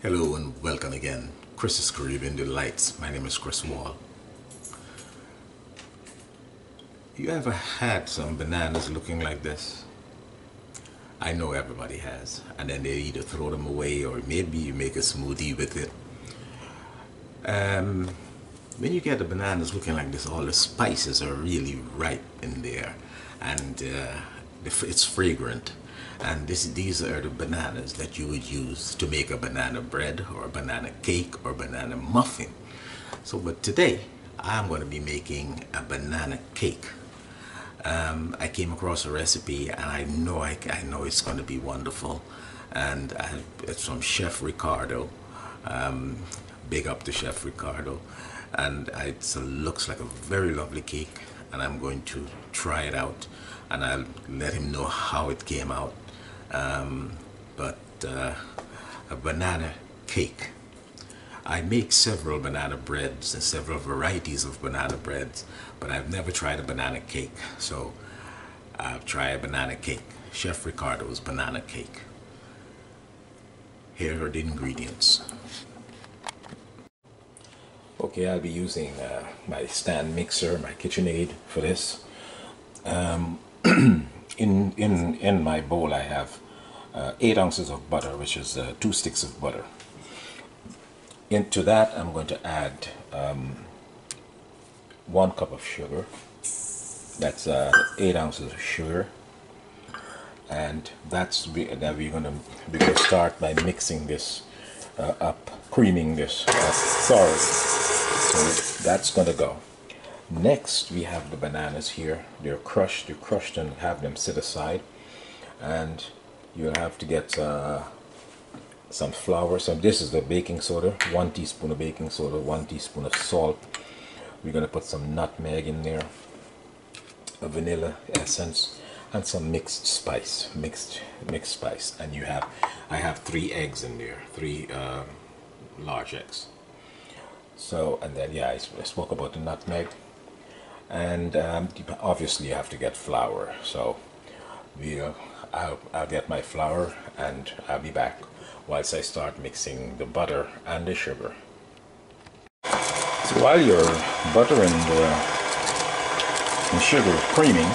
Hello and welcome again. Chris's Caribbean Delights. My name is Chris Wall. You ever had some bananas looking like this? I know everybody has. And then they either throw them away or maybe you make a smoothie with it. When you get the bananas looking like this, all the spices are really ripe in there. And it's fragrant. And these are the bananas that you would use to make a banana bread or a banana cake or banana muffin. But today I'm going to be making a banana cake. I came across a recipe and I know it's going to be wonderful, and it's from Chef Ricardo. Big up to Chef Ricardo, and it looks like a very lovely cake, and I'm going to try it out and I'll let him know how it came out. A banana cake. I make several banana breads and several varieties of banana breads, but I've never tried a banana cake. So I'll try a banana cake. Chef Ricardo's banana cake. Here are the ingredients. Okay, I'll be using my stand mixer, my KitchenAid for this. In my bowl I have 8 ounces of butter, which is 2 sticks of butter. Into that I'm going to add 1 cup of sugar. That's 8 ounces of sugar, and we're going to start by mixing this up, creaming this thoroughly. So that's going to go. Next we have the bananas here. They're crushed and have them set aside, and you'll have to get some flour. So this is the baking soda, 1 teaspoon of baking soda, 1 teaspoon of salt. We're going to put some nutmeg in there, a vanilla essence, and some mixed spice, mixed spice. And I have 3 eggs in there, 3 large eggs. So, and then I spoke about the nutmeg, and obviously you have to get flour. So I'll get my flour and I'll be back whilst I start mixing the butter and the sugar. So while your butter and sugar is creaming,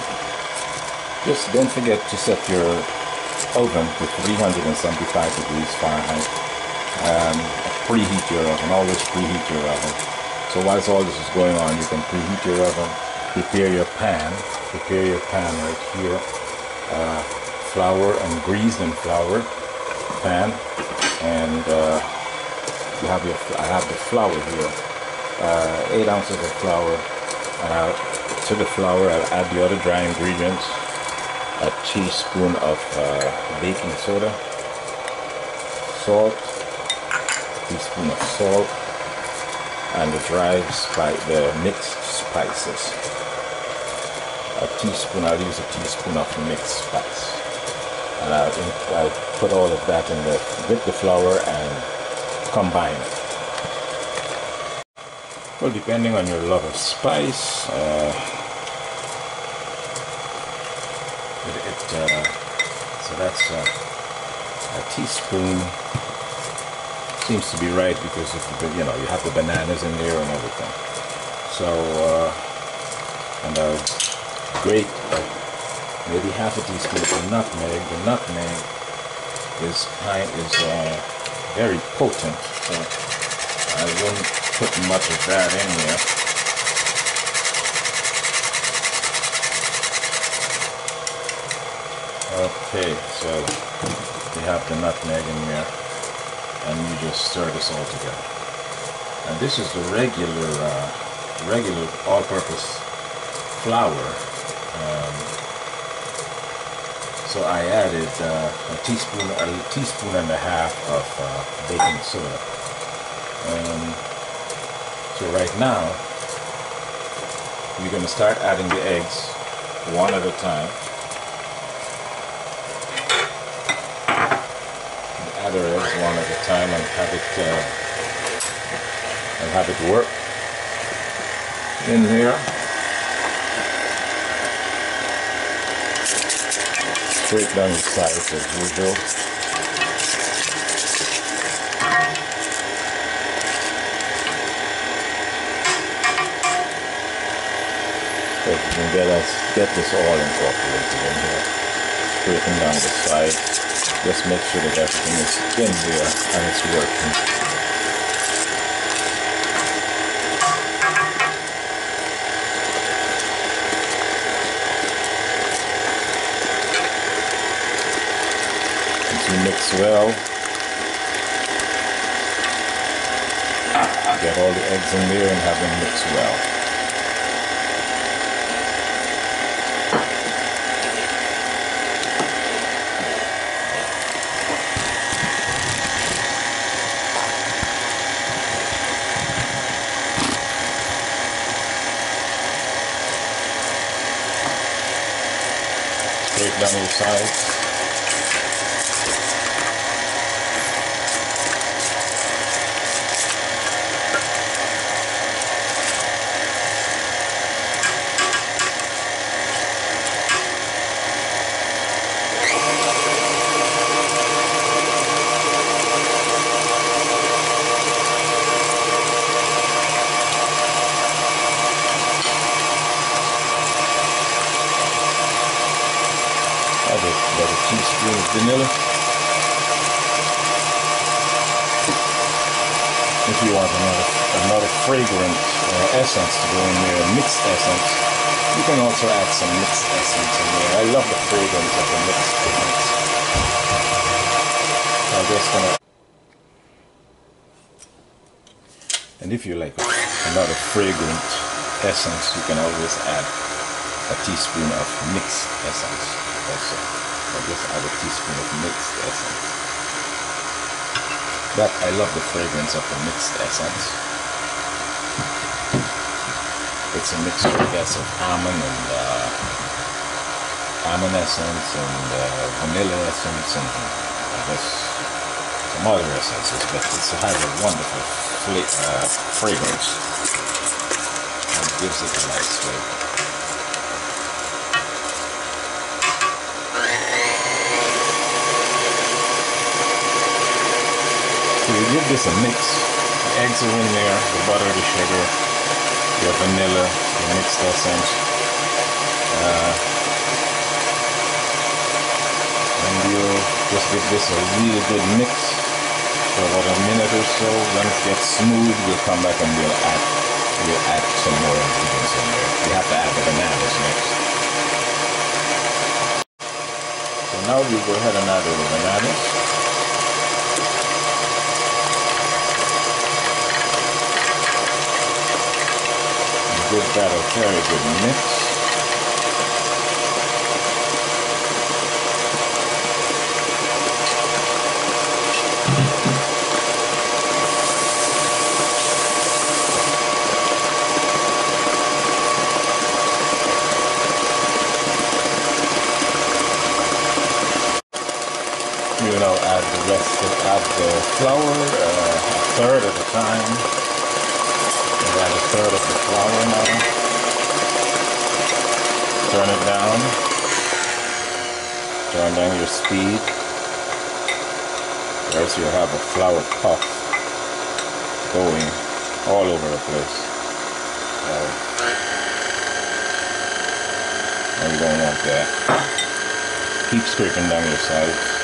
just don't forget to set your oven to 375 degrees Fahrenheit. Preheat your oven, always preheat your oven. So whilst all this is going on, you can preheat your oven, prepare your pan right here, flour and greased and floured pan, and I have the flour here, 8 ounces of flour, and to the flour I'll add the other dry ingredients, a teaspoon of baking soda, salt, teaspoon of salt, and the mixed spices. I'll use a teaspoon of mixed spice. And I'll put all of that with the flour and combine it. Well, depending on your love of spice, so that's a teaspoon seems to be right, because you have the bananas in there and everything. So and I'll grate maybe half a teaspoon of nutmeg. The nutmeg is very potent, so I wouldn't put much of that in there. Okay, so we have the nutmeg in there, and you just stir this all together. And this is the regular all-purpose flour. So I added a teaspoon and a half of baking soda. So right now we're going to start adding the eggs one at a time. Add our eggs one at a time and have it work in here. Straight down the sides as usual. So if you can get this all incorporated in here, scraping down the side, just make sure that everything is in there and it's working. Mix well. Get all the eggs in there and have them mix well. Scrape down your sides. About a teaspoon of vanilla. If you want another fragrant essence to go in there, mixed essence, you can also add some mixed essence in there. I love the fragrance of the mixed essence. I'm just gonna, and if you like another fragrant essence, you can always add a teaspoon of mixed essence also. I'll just add a teaspoon of mixed essence. But I love the fragrance of the mixed essence. It's a mixture, I guess, of almond and almond essence and vanilla essence and I guess some other essences, but it has a wonderful fragrance and gives it a nice flavor. You give this a mix. The eggs are in there, the butter, the sugar, your vanilla, the mixed essence, and you just give this a really good mix for about a minute or so. When it gets smooth, we'll come back and we'll add some more ingredients in there. You have to add the bananas next. So now we go ahead and add the bananas. Give that a very good mix. You now add the rest of the flour, a third at a time. Add a third of the flour now. Turn it down. Turn down your speed. Or else you'll have a flour puff going all over the place. And you don't want that. Keep scraping down your sides.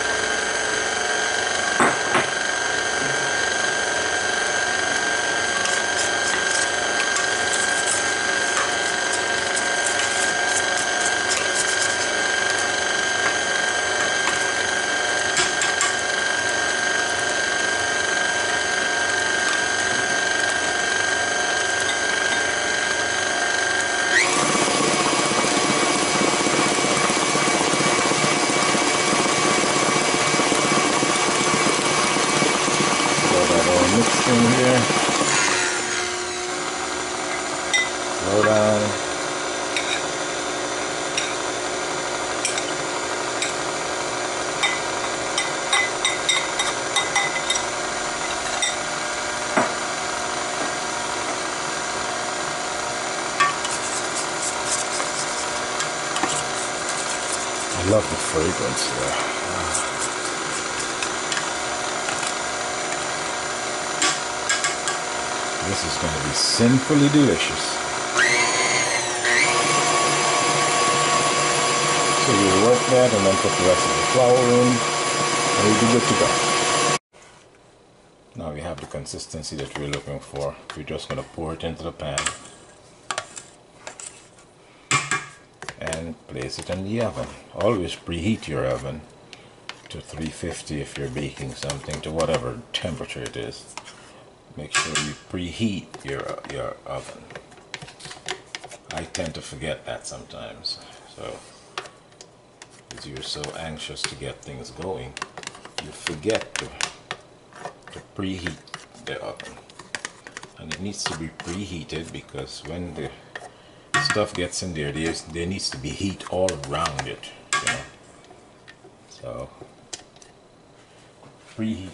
Mixed in here. Slow down. I love the fragrance there. This is going to be sinfully delicious. So you work that and then put the rest of the flour in, and you'll be good to go. Now we have the consistency that we're looking for. We're just going to pour it into the pan and place it in the oven. Always preheat your oven to 350 if you're baking something, to whatever temperature it is. Make sure you preheat your oven. I tend to forget that sometimes, so because you're so anxious to get things going, you forget to preheat the oven. And it needs to be preheated because when the stuff gets in there, there needs to be heat all around it, you know. So preheat.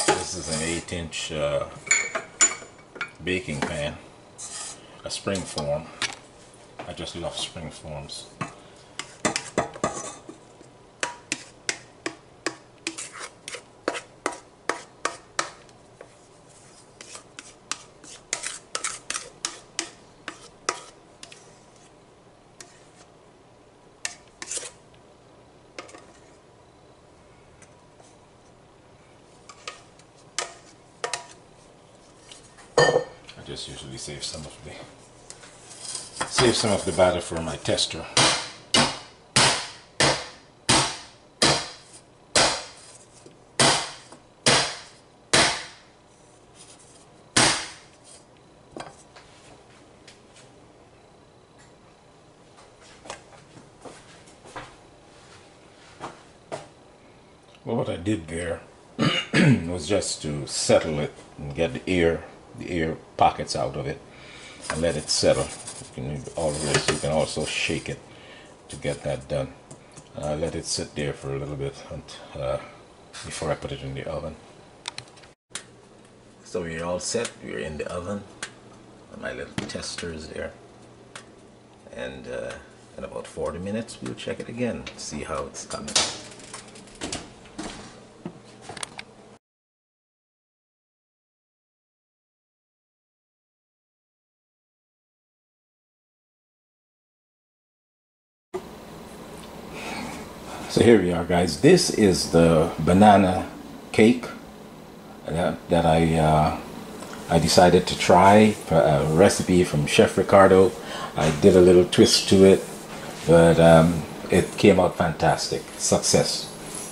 This is an 8-inch baking pan, a spring form. I just love spring forms. I just usually save some of the batter for my tester. Well, what I did there was just to settle it and get the air pockets out of it and let it settle. You can also shake it to get that done. Let it sit there for a little bit before I put it in the oven. So we're all set. We're in the oven. My little tester is there, and in about 40 minutes we'll check it again, see how it's coming. So here we are, guys. This is the banana cake that I decided to try, a recipe from Chef Ricardo. I did a little twist to it, but it came out fantastic. Success.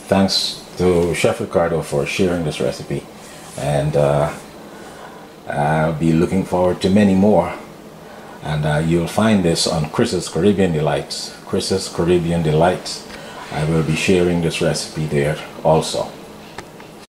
Thanks to Chef Ricardo for sharing this recipe, and I'll be looking forward to many more. And you'll find this on Chris's Caribbean Delights. Chris's Caribbean Delights. I will be sharing this recipe there also.